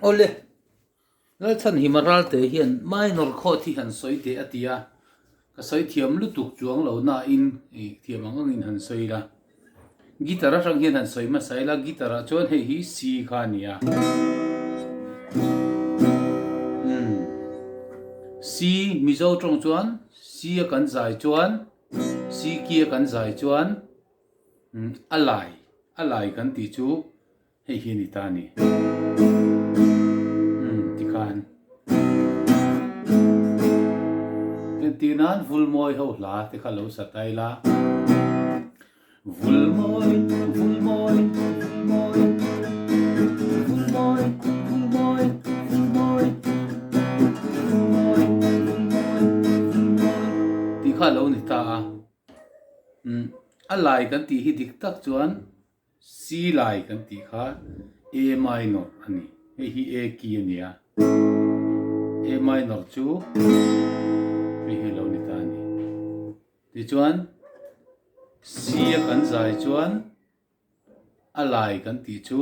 ole la than himaral te hian minor kho thi han soi te atia ka soi thiam lu tuk chuang lo na in thiam ang in han soi la guitar rang hian han soi ma sai la guitar chon he hi C kha nia C mi zo trong chuan C kan zai chuan C kia kan zai chuan alai kan ti chu he hi ni ta ni ti khan ti nan vul moi ho la te kha lo sa tai la vul moi vul moi vul moi vul moi vul moi vul moi vul moi vul moi vul moi ti kha lo ni ta alai kan ti hi dik tak chuan C lai kan ti kha A minor ani hi A ki ania A minor chu hi lo ni ta ni ti chuan C kan zai chuan alai kan ti chu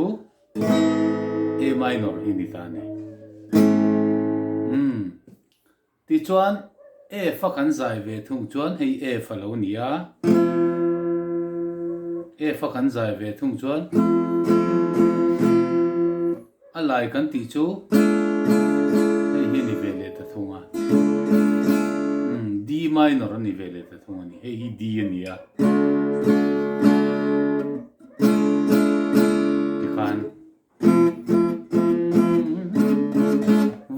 A minor hi ni ta ni ti chuan A fa kan zai ve thung chuan hei A fa lo ni a A fa kan zai ve thung chuan alai kan ti chu hei hi ni ve le ta thunga D minor ani ve le ta thunga ni hei hi D ani a ti khan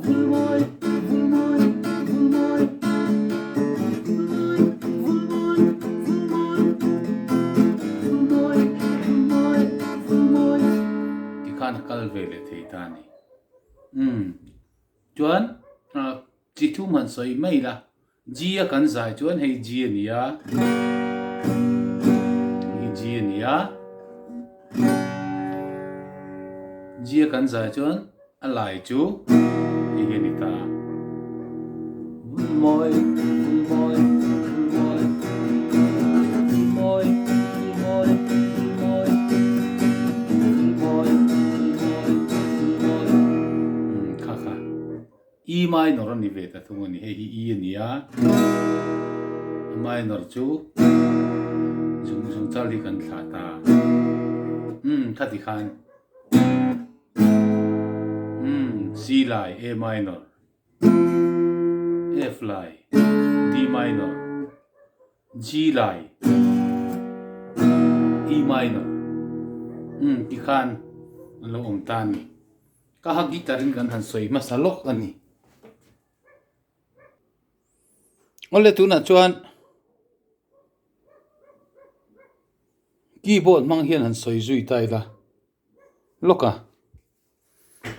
vul moi vul moi vul moi kal vele thei ta ni chuan chi thu man soi mai la G a kan zai chuan hei G ani a hi G ani a G a kan zai chuan alai chu hi ni ta moi moi moi moi E minor ani ve ta thung ani hei hi E ani a minor chu jung chali kan thla ta khati khan C lai A minor F lai D minor G lai E minor ti khan lo om ta ni ka ha gitarin kan han soi ma salok ani ole tu na chuan keyboard mang hian han soi zui tai la loka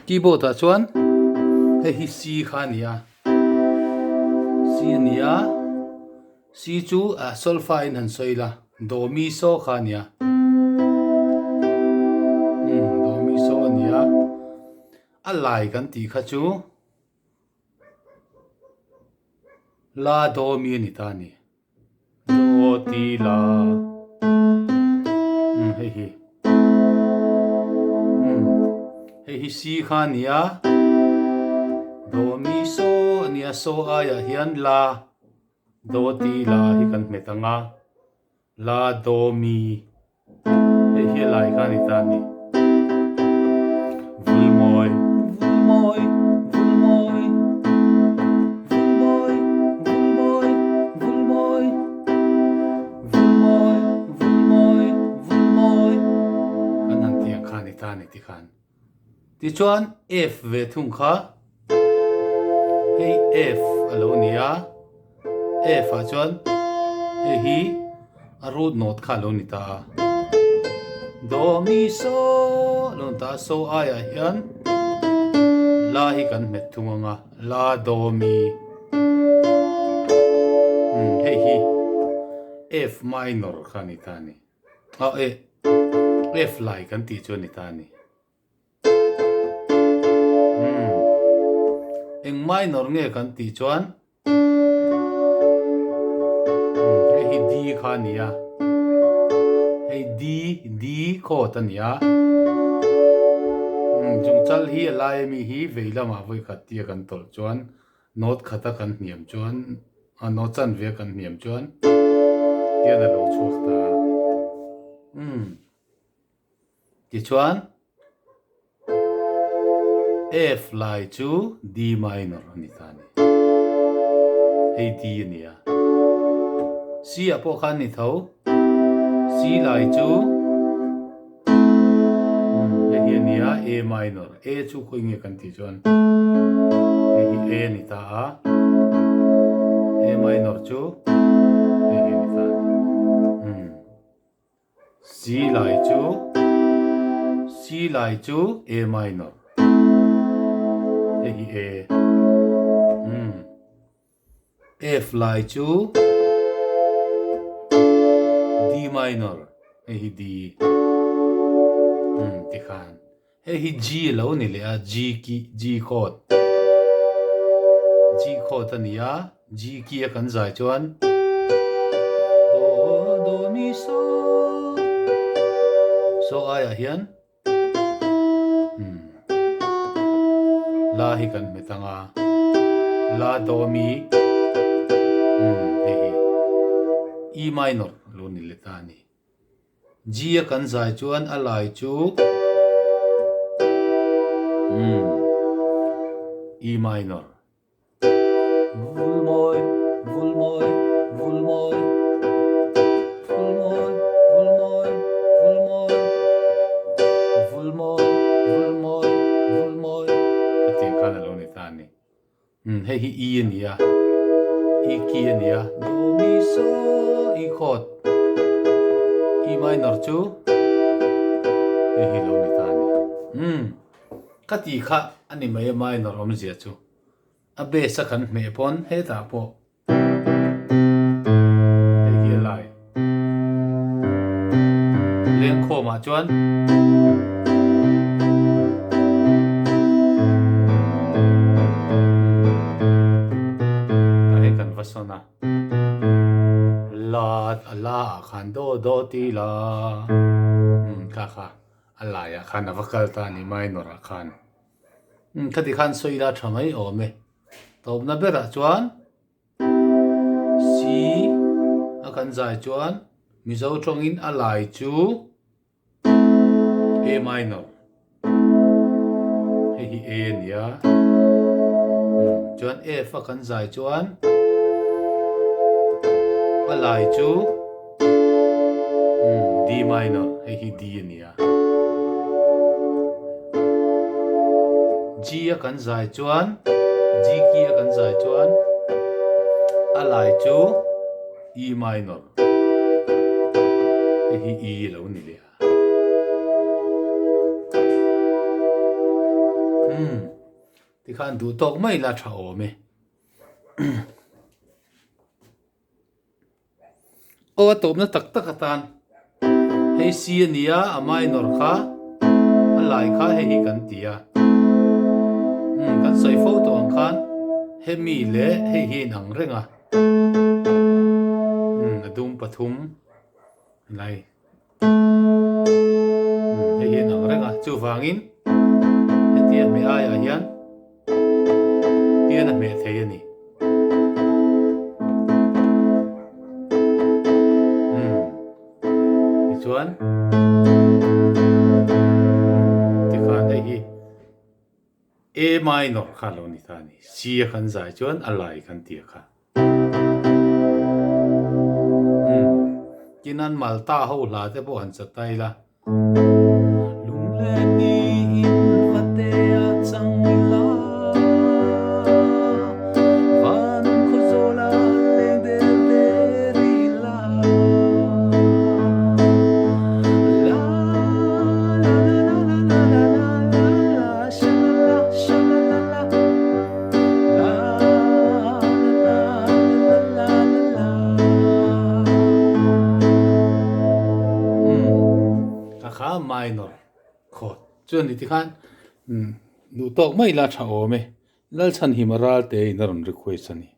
keyboard ta chuan he hi C kha nia C nia C chu a solfa in han soi la do mi so kha nia do mi so nia alai kan ti kha chu la do mi ni ta ni do ti la hei hi C kha nia do mi so nia so aya hian la do ti la hi kan metanga la do mi hei hi lai kha ni ta ni vul moi vul moi vul moi ti khan ti chuan F ve thung kha hei F alo nia F a chuan hei hi a root note kha lo ni ta do mi so lon ta so aya hian la hi kan met thunga la do mi hei hi F minor kha ni ta ni F lai kan ti chuan ni ta ni eng minor nge kan ti chuan hi D kha nia hei D kho ta nia jung chal hi lai mi hi veilama voi khatia kan tol chuan note khata kan hniam chuan a no chan ve kan hniam chuan tia na lo chuak ta ti chuan F lai chu D minor ani ta ni hey D ania C apo khan ni tho C lai chu A minor A chu ko nge kan ti chuan A ni ta A minor chu A ni ta C lai chu A minor A F lai chu D minor A D ti khan hi G lo ni le a G chord ania G ki a kan zai chuan do mi so ai a hian la hi kan metanga la do mi E minor lo ni le ta ni G a kan zai chuan a lai chu E minor vul moi ating kana lo ni ta ni hey hi E ania E ki ania do mi so E chord E minor chu hey hi lo ni ta ni kati kha ani mai minor om zia chu a be sa kan me pon he ta po he hi lai len kho ma chuan ta he kan vasona la khan do ti la kha ala ya khan avakal ta ni minor a khan khati khan soila thamai ome tob na bera chuan C akan zai chuan mizo tongin alai chu A minor hi A nia chuan F akan zai chuan alai chu D minor hi D nia G akan zai chuan G ki akan zai chuan alai chu E minor hi E lo ni le ti khan du tok mai la tha ome o top na tak tak atan hey C ania a minor kha alai kha hi kan tia kan soi photo ang khan he mi le he hi nang renga adum pathum lai he hi nang renga chu wangin he tia me ai a hian tia na me thei ani chuan ti khan hi A minor kha lo ni ta ni C khan zai chuan alai khan tia kha kinan malta ho la te bo han chatai la lung le ni in vate a chang la van khozola le de ri la minor chord chuan ni ti khan nu tok mai la tha ome lal chan himaral te in ron request ani